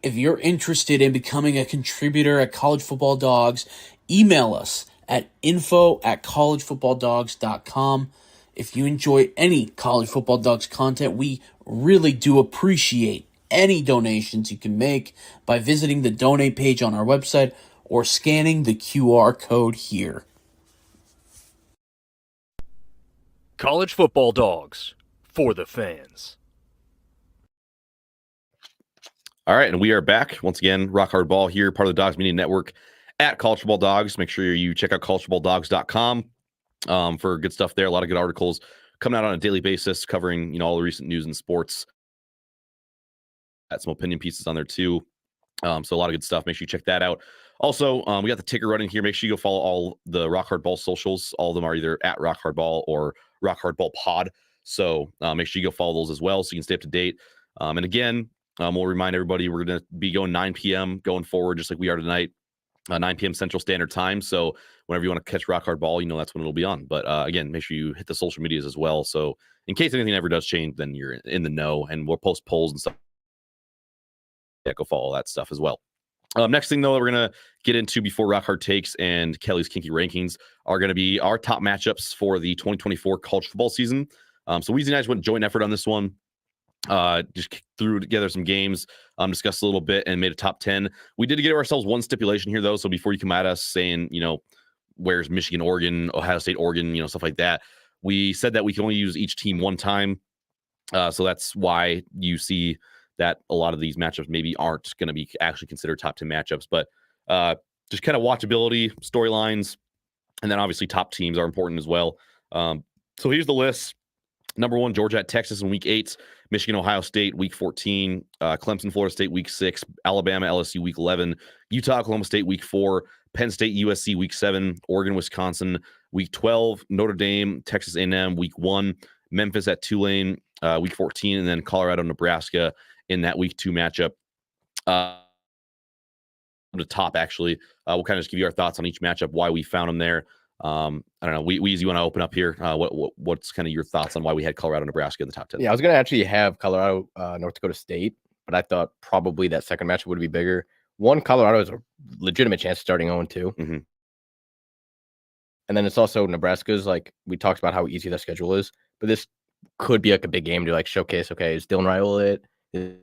If you're interested in becoming a contributor at College Football Dogs, email us at info@collegefootballdogs.com. If you enjoy any College Football Dogs content, we really do appreciate any donations you can make by visiting the donate page on our website or scanning the QR code here. College Football Dogs, for the fans. All right, and we are back once again. Rock Hard Ball here, part of the Dogs Media Network at College Football Dogs. Make sure you check out collegefootballdogs.com for good stuff there. A lot of good articles coming out on a daily basis covering all the recent news in sports. Got some opinion pieces on there too. So a lot of good stuff. Make sure you check that out. Also, we got the ticker running here. Make sure you go follow all the Rock Hard Ball socials. All of them are either at Rock Hard Ball or Rock Hard Ball Pod. So make sure you go follow those as well so you can stay up to date. And again, we'll remind everybody we're going to be going 9 p.m. going forward, just like we are tonight, 9 p.m. Central Standard Time. So whenever you want to catch Rock Hard Ball, that's when it'll be on. But again, make sure you hit the social medias as well. So in case anything ever does change, then you're in the know, and we'll post polls and stuff. Yeah, go follow that stuff as well. Next thing, though, that we're going to get into before Rock Hard Takes and Kelly's Kinky Rankings are going to be our top matchups for the 2024 college football season. So Weezy and I just went joint effort on this one. Just threw together some games, discussed a little bit, and made a top 10. We did give ourselves one stipulation here, though. So before you come at us saying, where's Michigan, Oregon, Ohio State, Oregon, stuff like that, we said that we can only use each team one time. So that's why you see that a lot of these matchups maybe aren't going to be actually considered top 10 matchups, but just kind of watchability, storylines, and then obviously top teams are important as well. So here's the list. Number 1, Georgia at Texas in week 8, Michigan, Ohio State week 14, Clemson, Florida State week 6, Alabama, LSU week 11, Utah, Oklahoma State week 4, Penn State, USC week 7, Oregon, Wisconsin week 12, Notre Dame, Texas A&M week 1, Memphis at Tulane week 14, and then Colorado, Nebraska in that week 2 matchup. The top, actually, we'll kind of just give you our thoughts on each matchup, why we found them there. I don't know. Weezy, you want to open up here? What's kind of your thoughts on why we had Colorado, Nebraska in the top 10? Yeah, I was going to actually have Colorado, North Dakota State, but I thought probably that second matchup would be bigger. One, Colorado has a legitimate chance of starting 0-2. Mm-hmm. And then it's also Nebraska's, like, we talked about how easy their schedule is, but this could be like a big game to like showcase, okay, is Dylan Raiola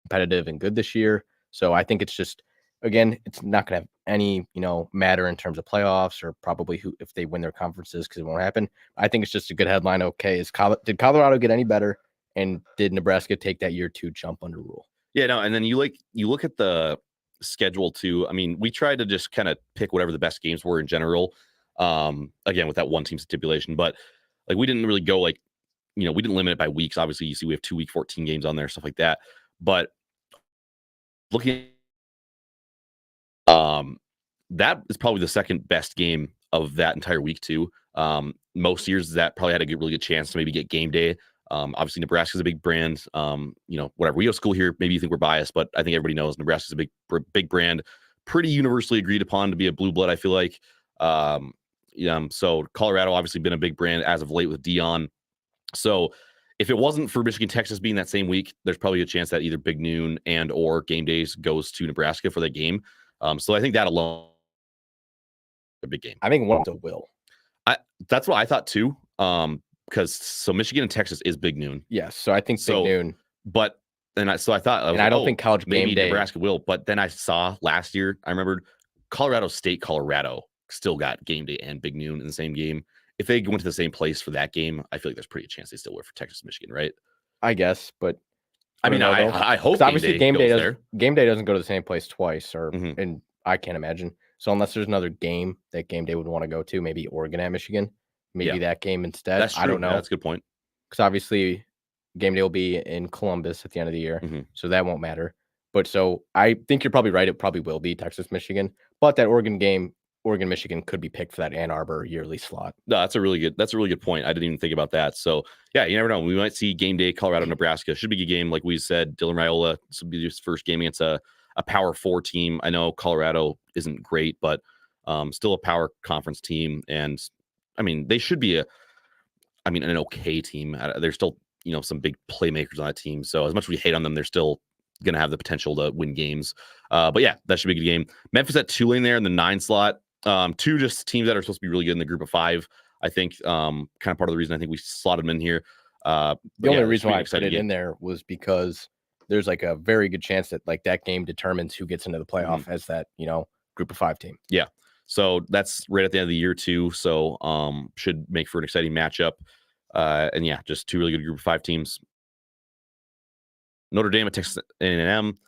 competitive and good this year? So I think it's just, again, it's not going to have any, matter in terms of playoffs or probably who, if they win their conferences, because it won't happen. I think it's just a good headline. Okay, did Colorado get any better, and did Nebraska take that year 2 jump under rule? Yeah, no, and then you look at the schedule too. I mean, we tried to just kind of pick whatever the best games were in general. Again, with that one team stipulation, but like we didn't really go we didn't limit it by weeks. Obviously, you see we have 2 week 14 games on there, stuff like that. But looking that is probably the second best game of that entire week too. Most years that probably had a really good chance to maybe get game day. Obviously Nebraska's a big brand. Whatever, we go to school here, maybe you think we're biased, but I think everybody knows Nebraska's a big brand, pretty universally agreed upon to be a blue blood, I feel like. So Colorado obviously been a big brand as of late with Dion. So if it wasn't for Michigan, Texas being that same week, there's probably a chance that either Big Noon and or Game Days goes to Nebraska for that game. So I think that alone a big game. I think one of will. That's what I thought too. Because Michigan and Texas is Big Noon. Yes, so I think Big Noon. But then I thought, and I don't think College Game Day Nebraska will. But then I saw last year, I remembered Colorado State, Colorado still got Game Day and Big Noon in the same game. If they went to the same place for that game, I feel like there's pretty a chance they still would for Texas, Michigan, right? I guess, but I hope obviously Game Day doesn't go to the same place twice, and I can't imagine. So unless there's another game that Game Day would want to go to, maybe Oregon at Michigan, maybe that game instead. That's true. I don't know. Yeah, that's a good point. Because obviously Game Day will be in Columbus at the end of the year, so that won't matter. But so I think you're probably right. It probably will be Texas, Michigan, but that Oregon game, Oregon, Michigan could be picked for that Ann Arbor yearly slot. No, that's a really good point. I didn't even think about that. So yeah, you never know. We might see Game Day, Colorado, Nebraska. Should be a good game. Like we said, Dylan Raiola, this will be his first game against a Power 4 team. I know Colorado isn't great, but still a power conference team. And I mean, they should be an okay team. There's still, some big playmakers on that team. So as much as we hate on them, they're still going to have the potential to win games. But yeah, that should be a good game. Memphis at Tulane there in the 9 slot. 2 just teams that are supposed to be really good in the group of 5. I think kind of part of the reason I think we slotted them in here. The only reason why I put it in there was because there's like a very good chance that like that game determines who gets into the playoff as that, group of 5 team. Yeah. So that's right at the end of the year too. So should make for an exciting matchup. And yeah, just 2 really good group of 5 teams. Notre Dame at Texas A&M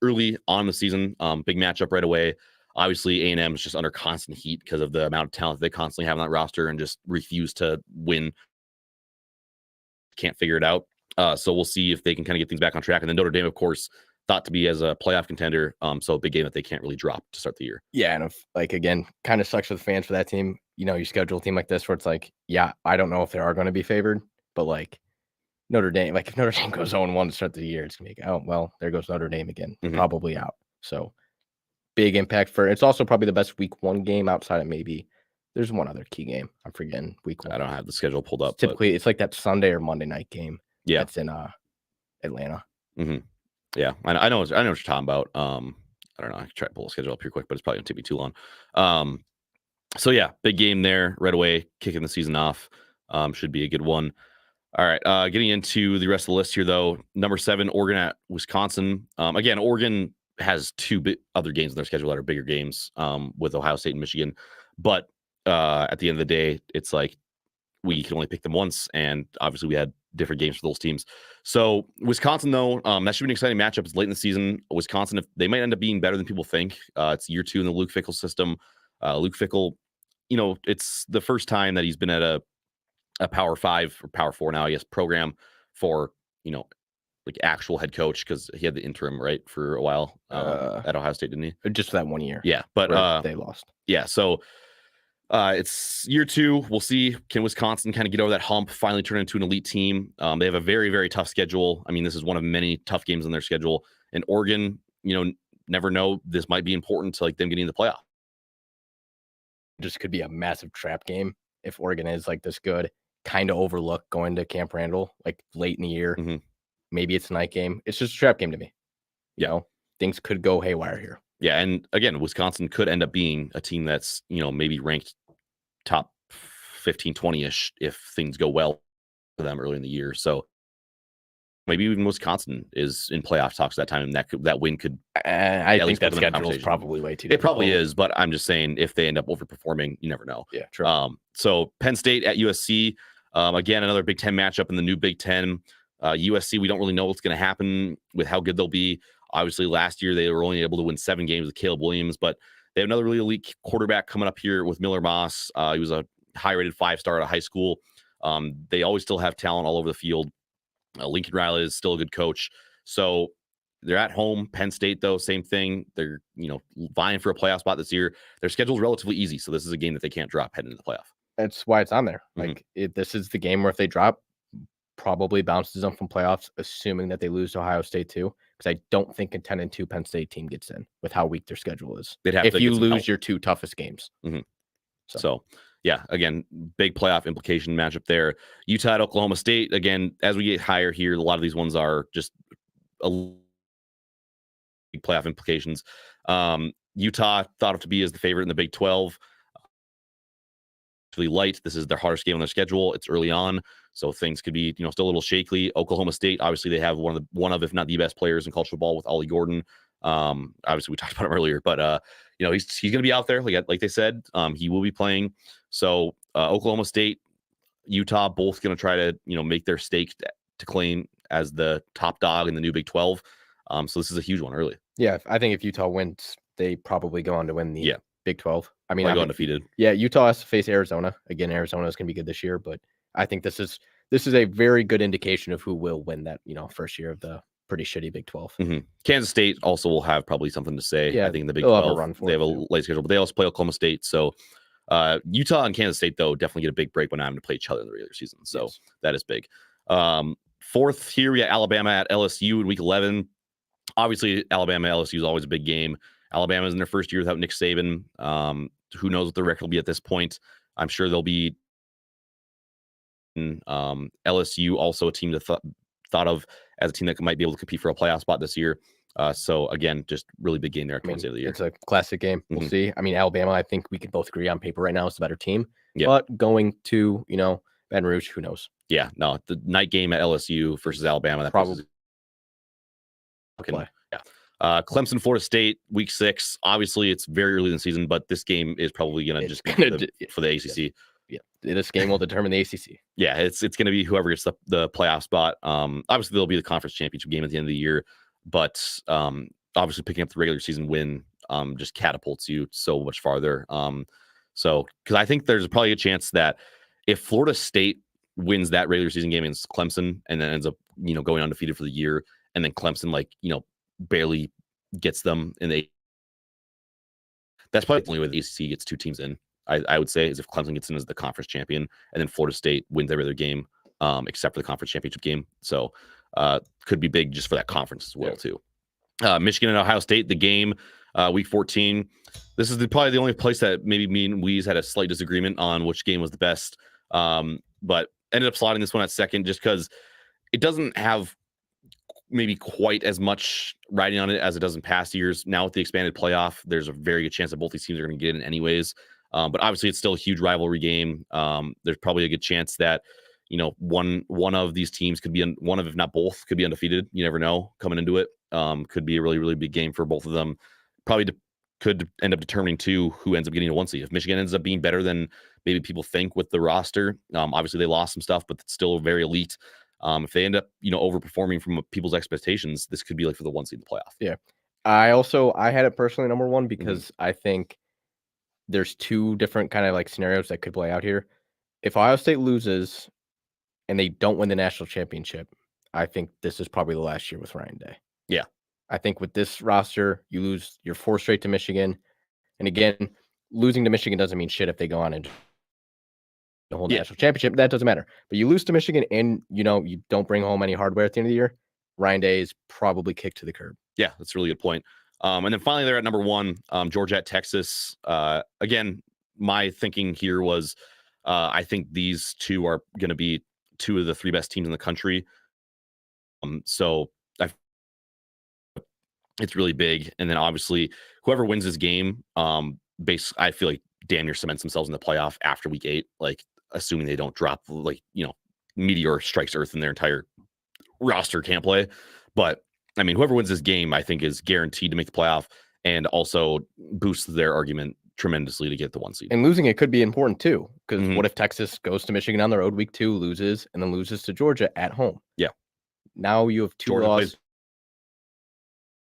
early on in the season, big matchup right away. Obviously, A&M is just under constant heat because of the amount of talent they constantly have on that roster and just refuse to win. Can't figure it out. So we'll see if they can kind of get things back on track. And then Notre Dame, of course, thought to be as a playoff contender. So a big game that they can't really drop to start the year. Yeah, and again, kind of sucks for the fans for that team. You schedule a team like this where it's like, yeah, I don't know if they are going to be favored, but like Notre Dame, like if Notre Dame goes 0-1 to start the year, it's going to be like, oh, well, there goes Notre Dame again, probably out. So big impact it's also probably the best week 1 game outside of maybe there's one other key game. I'm forgetting week 1. I don't have the schedule pulled up. Typically, it's like that Sunday or Monday night game. Yeah. That's in Atlanta. Yeah. I know what you're talking about. I don't know. I can try to pull the schedule up here quick, but it's probably going to take me too long. So yeah, big game there right away, kicking the season off. Should be a good one. All right. Getting into the rest of the list here, though. Number 7, Oregon at Wisconsin. Again, Oregon has 2 other games in their schedule that are bigger games with Ohio State and Michigan. But at the end of the day, it's like we can only pick them once. And obviously we had different games for those teams. So Wisconsin, though, that should be an exciting matchup. It's late in the season. Wisconsin, if they might end up being better than people think. It's year 2 in the Luke Fickell system. Luke Fickell, it's the first time that he's been at a Power 5 or Power 4 now, I guess, program for, like actual head coach, because he had the interim, right, for a while at Ohio State, didn't he? Just that 1 year. Yeah, but they lost. Yeah, so it's year 2. We'll see. Can Wisconsin kind of get over that hump, finally turn into an elite team? They have a very, very tough schedule. I mean, this is one of many tough games on their schedule. And Oregon, never know. This might be important to like them getting in the playoff. Just could be a massive trap game if Oregon is like this good. Kind of overlooked going to Camp Randall like late in the year. Mm-hmm. Maybe it's a night game. It's just a trap game to me. Things could go haywire here. Yeah, and again, Wisconsin could end up being a team that's, maybe ranked top 15, 20-ish if things go well for them early in the year. So maybe even Wisconsin is in playoff talks that time, and that win could. I think that schedule is probably way too difficult. It probably is, but I'm just saying if they end up overperforming, you never know. Yeah, true. So Penn State at USC, again, another Big Ten matchup in the new Big Ten. USC, we don't really know what's going to happen with how good they'll be. Obviously, last year they were only able to win 7 games with Caleb Williams, but they have another really elite quarterback coming up here with Miller Moss. He was a high-rated 5-star out of high school. They always still have talent all over the field. Lincoln Riley is still a good coach. So they're at home. Penn State, though, same thing. They're, vying for a playoff spot this year. Their schedule is relatively easy, so this is a game that they can't drop heading into the playoff. That's why it's on there. Mm-hmm. This is the game where if they drop, probably bounces them from playoffs, assuming that they lose to Ohio State too. Because I don't think a 10-2 Penn State team gets in with how weak their schedule is. If you lose your 2 toughest games. Mm-hmm. So, yeah, again, big playoff implication matchup there. Utah at Oklahoma State. Again, as we get higher here, a lot of these ones are just big playoff implications. Utah thought of to be as the favorite in the Big 12. Really light. This is their hardest game on their schedule. It's early on, so things could be, still a little shaky. Oklahoma State, obviously, they have one of, if not the best players in college football with Ollie Gordon. Obviously, we talked about him earlier, but he's going to be out there, like they said. He will be playing. So Oklahoma State, Utah, both going to try to make their stake to claim as the top dog in the new Big 12. So this is a huge one early. Yeah, I think if Utah wins, they probably go on to win the Big 12. I mean, go undefeated. Yeah, Utah has to face Arizona. Again, Arizona is going to be good this year, but I think this is a very good indication of who will win that, first year of the pretty shitty Big 12. Mm-hmm. Kansas State also will have probably something to say. Yeah, I think in the Big 12, they have a late schedule, but they also play Oklahoma State. So Utah and Kansas State, though, definitely get a big break when having to play each other in the regular season. So that is big. Fourth here, we got Alabama at LSU in Week 11. Obviously, Alabama LSU is always a big game. Alabama's in their first year without Nick Saban. Who knows what the record will be at this point? I'm sure they'll be. LSU also a team that thought of as a team that might be able to compete for a playoff spot this year. So again, just really big game there at the end of the year. It's a classic game. We'll see. I mean, Alabama, I think we can both agree on paper right now is the better team. Yeah. But going to Baton Rouge, who knows? Yeah, no, the night game at LSU versus Alabama, that probably. Yeah. Clemson, Florida State, Week 6. Obviously, it's very early in the season, but this game is probably going to just be for the ACC. Yeah, this game will determine the ACC. Yeah, it's going to be whoever gets the playoff spot. Obviously, there'll be the conference championship game at the end of the year, but obviously picking up the regular season win just catapults you so much farther. So because I think there's probably a chance that if Florida State wins that regular season game against Clemson and then ends up going undefeated for the year, and then Clemson barely gets them in the, that's probably the only way the ACC gets 2 teams in. I would say is if Clemson gets in as the conference champion and then Florida State wins every other game except for the conference championship game. So could be big just for that conference as well too. Michigan and Ohio State, the game Week 14. This is probably the only place that maybe me and Weez had a slight disagreement on which game was the best, but ended up slotting this one at second just because it doesn't have maybe quite as much riding on it as it does in past years. Now with the expanded playoff, there's a very good chance that both these teams are going to get in anyways. But obviously it's still a huge rivalry game. There's probably a good chance that, one of these teams could be one of, if not both, could be undefeated. You never know coming into it. Could be a really, really big game for both of them. Probably could end up determining too who ends up getting a 1 seed. If Michigan ends up being better than maybe people think with the roster, obviously they lost some stuff, but it's still very elite. If they end up, overperforming from people's expectations, this could be for the 1 seed in the playoff. Yeah. I had it personally number 1 because I think there's 2 different kind of scenarios that could play out here. if Ohio State loses and they don't win the national championship, I think this is probably the last year with Ryan Day. Yeah. I think with this roster, you lose your 4 straight to Michigan. And again, losing to Michigan doesn't mean shit if they go on and the whole national championship. That doesn't matter. But you lose to Michigan and, you don't bring home any hardware at the end of the year, Ryan Day is probably kicked to the curb. Yeah, that's a really good point. And then finally they're at number 1, Georgia at Texas. Again, my thinking here was I think these two are going to be 2 of the 3 best teams in the country. So it's really big. And then obviously whoever wins this game, I feel like damn near cements themselves in the playoff after week 8, like assuming they don't drop meteor strikes Earth and their entire roster can't play. But I mean, whoever wins this game, I think is guaranteed to make the playoff and also boosts their argument tremendously to get the 1 seed. And losing it could be important too, because what if Texas goes to Michigan on the road week 2, loses, and then loses to Georgia at home? Yeah. Now you have 2 losses.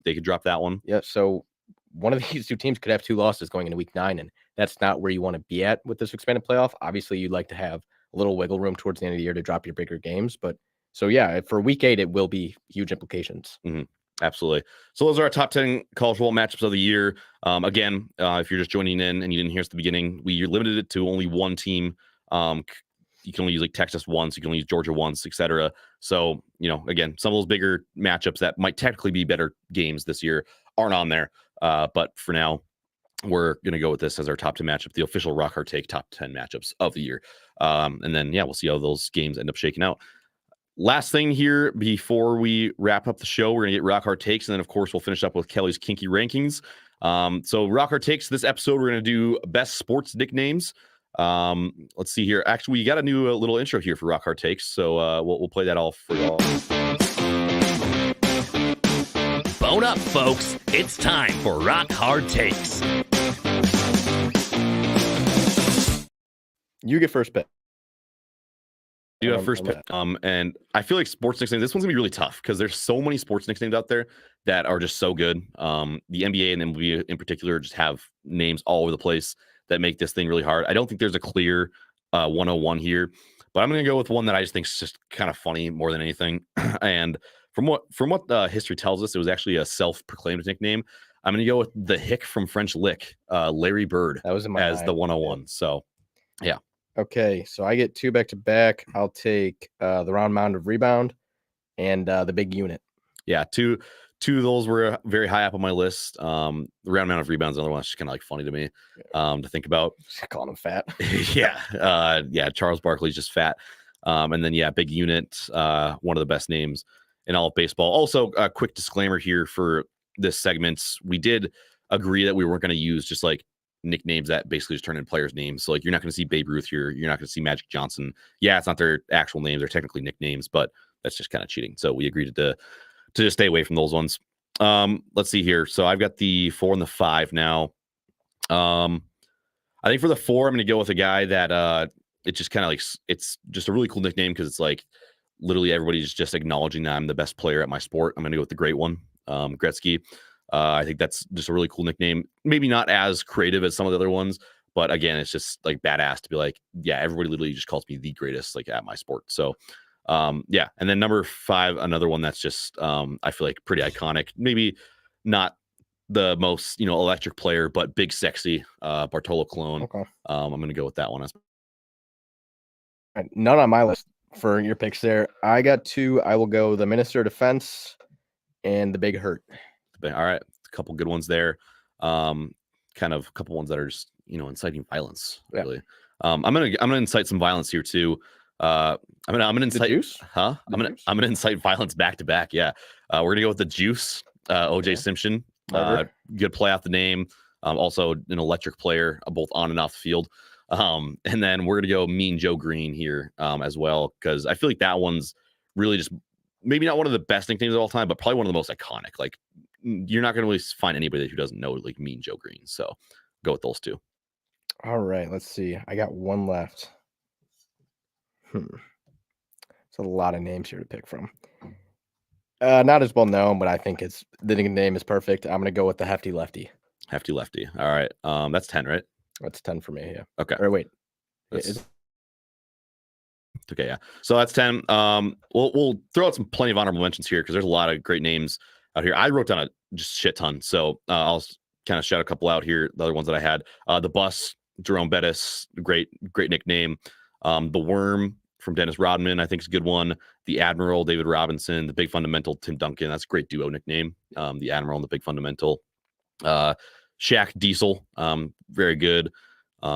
They could drop that one. Yeah. So one of these 2 teams could have 2 losses going into week 9, and that's not where you want to be at with this expanded playoff. Obviously, you'd like to have a little wiggle room towards the end of the year to drop your bigger games. But so, yeah, for week 8, it will be huge implications. Absolutely. So those are our top 10 college football matchups of the year. Again, if you're just joining in and you didn't hear us at the beginning, we limited it to only 1 team. You can only use like Texas once, you can only use Georgia once, etc. So, again, some of those bigger matchups that might technically be better games this year aren't on there. But for now, we're going to go with this as our top 10 matchup, the official Rock Hard Take top 10 matchups of the year. And then, we'll see how those games end up shaking out. Last thing here before we wrap up the show, we're going to get Rock Hard Takes. And then, of course, we'll finish up with Kelly's Kinky Rankings. So Rock Hard Takes, this episode, we're going to do best sports nicknames. Let's see here. Actually, we got a new little intro here for Rock Hard Takes. So we'll play that all for y'all. Bone up, folks. It's time for Rock Hard Takes. You get first pick. You have first pick. And I feel like sports nicknames, this one's gonna be really tough because there's so many sports nicknames out there that are just so good. The NBA and MLB in particular just have names all over the place that make this thing really hard. I don't think there's a clear 101 here, but I'm gonna go with one that I just think is just kind of funny more than anything. And from what history tells us, it was actually a self-proclaimed nickname. I'm gonna go with the Hick from French Lick, Larry Bird, that was in my as mind. the 101. Yeah. So yeah. Okay, so I get 2 back-to-back. I'll take the round mound of rebound and the big unit. Yeah, two of those were very high up on my list. The round mound of rebounds, another one that's just kind of like funny to me to think about. Just calling him fat. Yeah. Charles Barkley's just fat. And then big unit, one of the best names in all of baseball. Also, a quick disclaimer here for this segment: we did agree that we weren't going to use just like nicknames that basically just turn into players' names. So like you're not going to see Babe Ruth here, you're not going to see Magic Johnson. Yeah, it's not their actual names, they're technically nicknames, but that's just kind of cheating. So we agreed to just stay away from those ones. Let's see here. So I've got the 4 and the 5 now. I think for the 4, I'm going to go with a guy that it's just kind of like, it's just a really cool nickname because it's like literally everybody's just acknowledging that I'm the best player at my sport. I'm going to go with the great one, Gretzky. I think that's just a really cool nickname. Maybe not as creative as some of the other ones, but again, it's just like badass to be like, yeah, everybody literally just calls me the greatest like at my sport. So yeah. And then number 5, another one that's just I feel like pretty iconic. Maybe not the most electric player, but big sexy Bartolo Colon. Okay. I'm gonna go with that one. None on my list for your picks there. I got 2. I will go the Minister of Defense and the Big Hurt. All right, a couple good ones there. Kind of a couple ones that are just inciting violence. Really, I'm gonna incite some violence here too. I'm gonna incite the juice. I'm gonna incite violence back to back. Yeah, we're gonna go with the Juice. OJ Simpson. Good play off the name. Also an electric player, both on and off the field. And then we're gonna go Mean Joe Green here as well because I feel like that one's really just maybe not one of the best nicknames of all time, but probably one of the most iconic. Like you're not going to really find anybody who doesn't know like Mean Joe Green. So go with those 2. All right, let's see. I got 1 left. It's a lot of names here to pick from. Not as well known, but I think the name is perfect. I'm going to go with the Hefty Lefty. Hefty Lefty. All right. That's 10, right? That's 10 for me. Yeah. Okay. Or wait. Okay, yeah. So that's 10. We'll throw out some plenty of honorable mentions here because there's a lot of great names out here. I wrote down a just shit ton. So I'll kind of shout a couple out here. The other ones that I had, the Bus, Jerome Bettis, great nickname. The Worm from Dennis Rodman, I think is a good one. The Admiral, David Robinson. The Big Fundamental, Tim Duncan. That's a great duo nickname. The Admiral and the Big Fundamental. Shaq Diesel, very good.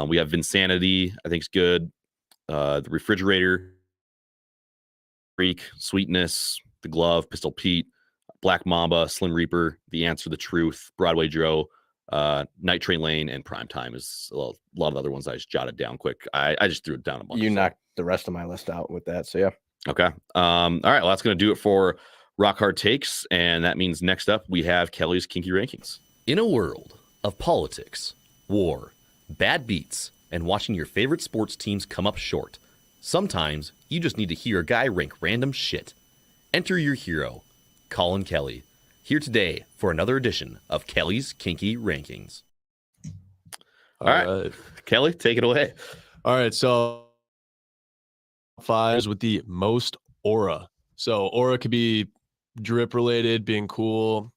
We have Vinsanity, I think is good. The Refrigerator, Freak, Sweetness, The Glove, Pistol Pete, Black Mamba, Slim Reaper, The Answer, The Truth, Broadway Joe, Night Train Lane, and Prime Time is a lot of other ones I just jotted down quick. I just threw it down a bunch. You knocked the rest of my list out with that, so yeah. Okay. All right. Well, that's going to do it for Rock Hard Takes, and that means next up we have Kelly's Kinky Rankings. In a world of politics, war, bad beats, and watching your favorite sports teams come up short, sometimes you just need to hear a guy rank random shit. Enter your hero, Colin Kelly, here today for another edition of Kelly's Kinky Rankings. All right. Kelly, take it away. All right, so 5 is with the most aura. So aura could be drip related, being cool,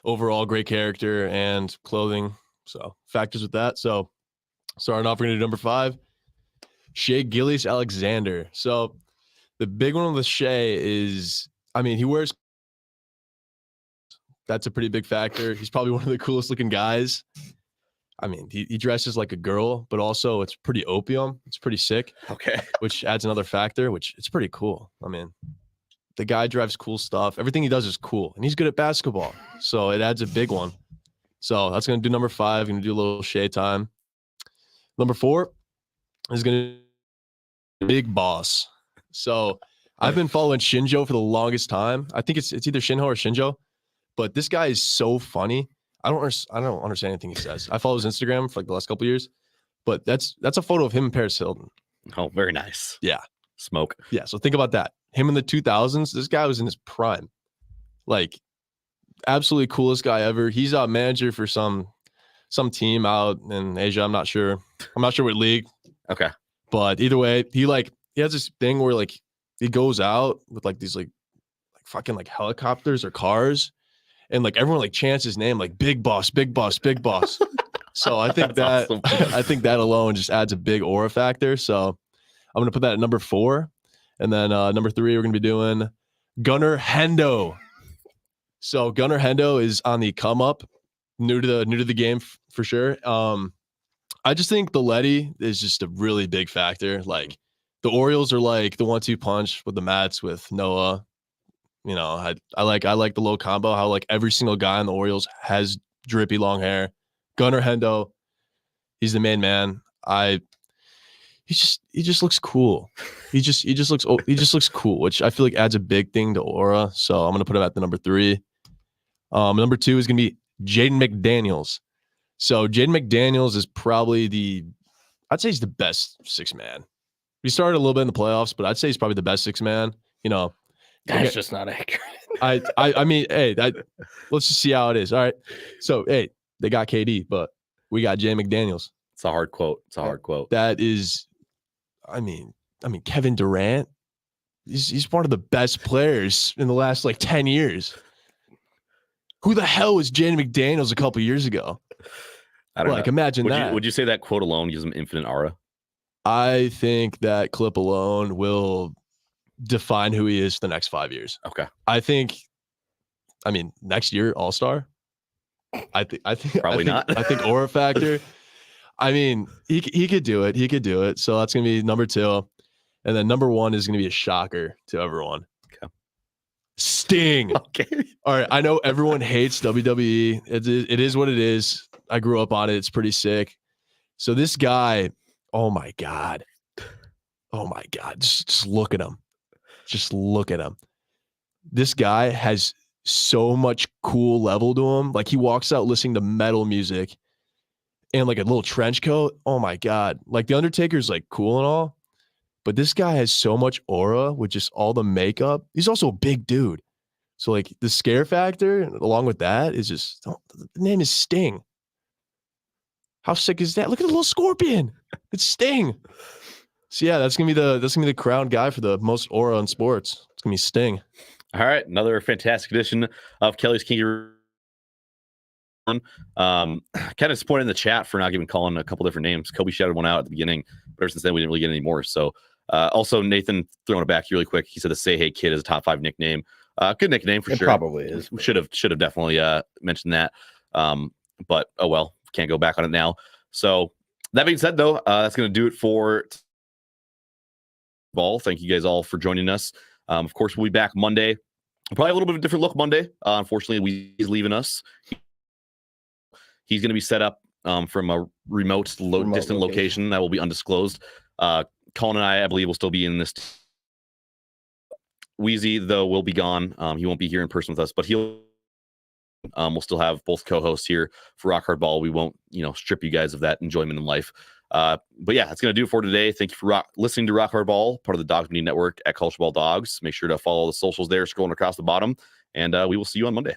overall great character, and clothing. So factors with that. So starting off, we're gonna do number 5, Shea Gilgeous-Alexander. So the big one with Shea is, I mean, he wears. That's a pretty big factor. He's probably one of the coolest looking guys. I mean, he dresses like a girl, but also it's pretty opium. It's pretty sick. Okay. Which adds another factor, which it's pretty cool. I mean, the guy drives cool stuff. Everything he does is cool, and he's good at basketball. So it adds a big one. So that's going to do number 5. Going to do a little Shea time. Number 4 is going to be Big Boss. So I've been following Shinjo for the longest time. I think it's either Shinho or Shinjo, but this guy is so funny. I don't understand anything he says. I follow his Instagram for like the last couple of years, but that's a photo of him and Paris Hilton. Oh, very nice. Yeah. Smoke. Yeah. So think about that. Him in the 2000s, this guy was in his prime. Like, absolutely coolest guy ever. He's a manager for some team out in Asia. I'm not sure what league. Okay. But either way, he has this thing where like he goes out with like these like fucking like helicopters or cars, and like everyone like chants his name like Big Boss, Big Boss, Big Boss. So I think that awesome. I think that alone just adds a big aura factor. So I'm gonna put that at number 4, and then number 3 we're gonna be doing Gunnar Hendo. So Gunnar Hendo is on the come up, new to the game for sure. I just think the Letty is just a really big factor. Like the Orioles are like the 1-2 punch with the Mets with Noah. You know, I like the low combo. How like every single guy on the Orioles has drippy long hair. Gunnar Hendo, he's the main man. He just looks cool. He just looks cool, which I feel like adds a big thing to aura. So I'm gonna put him at the number 3. Number 2 is gonna be Jaden McDaniels. So Jaden McDaniels is probably I'd say he's the best 6-man. He started a little bit in the playoffs, but I'd say he's probably the best 6-man. You know, That's just not accurate. I mean, hey, let's just see how it is. All right. So, hey, they got KD, but we got Jaden McDaniels. It's a hard quote. That is, I mean, Kevin Durant, he's one of the best players in the last like 10 years. Who the hell was Jaden McDaniels a couple years ago? I don't know. Imagine that. Would you say that quote alone gives him infinite aura? I think that clip alone will define who he is for the next 5 years. Okay. I mean, next year, All-Star. I think Probably not. I think aura factor. I mean, he could do it. He could do it. So that's gonna be number 2, and then number 1 is gonna be a shocker to everyone. Okay. Sting. Okay. All right. I know everyone hates WWE. It is what it is. I grew up on it. It's pretty sick. So this guy, oh my God. Just look at him. Just look at him. This guy has so much cool level to him. Like he walks out listening to metal music and like a little trench coat. Oh my God. Like the Undertaker's like cool and all, but this guy has so much aura with just all the makeup. He's also a big dude. So like the scare factor along with that is just, the name is Sting. How sick is that? Look at the little scorpion. It's Sting. So yeah, that's gonna be the crown guy for the most aura in sports. It's gonna be Sting. All right, another fantastic edition of Kelly's Kinky. Kind of disappointed in the chat for not even calling a couple different names. Kobe shouted one out at the beginning, but ever since then we didn't really get any more. So also Nathan throwing it back really quick. He said the Say Hey Kid is a top 5 nickname. Good nickname for It sure. probably is. We should have definitely mentioned that. But oh well, can't go back on it now. So that being said, though, that's going to do it for ball. Thank you guys all for joining us. Of course, we'll be back Monday. Probably a little bit of a different look Monday. Unfortunately, he's leaving us. He's going to be set up from a remote distant location that will be undisclosed. Colin and I believe, will still be in this. Weezy, though, will be gone. He won't be here in person with us, but we'll still have both co-hosts here for Rock Hard Ball. We won't, strip you guys of that enjoyment in life. But yeah, that's going to do it for today. Thank you for listening to Rock Hard Ball, part of the Dogs Media Network at Culture Ball Dogs. Make sure to follow the socials there, scrolling across the bottom, and we will see you on Monday.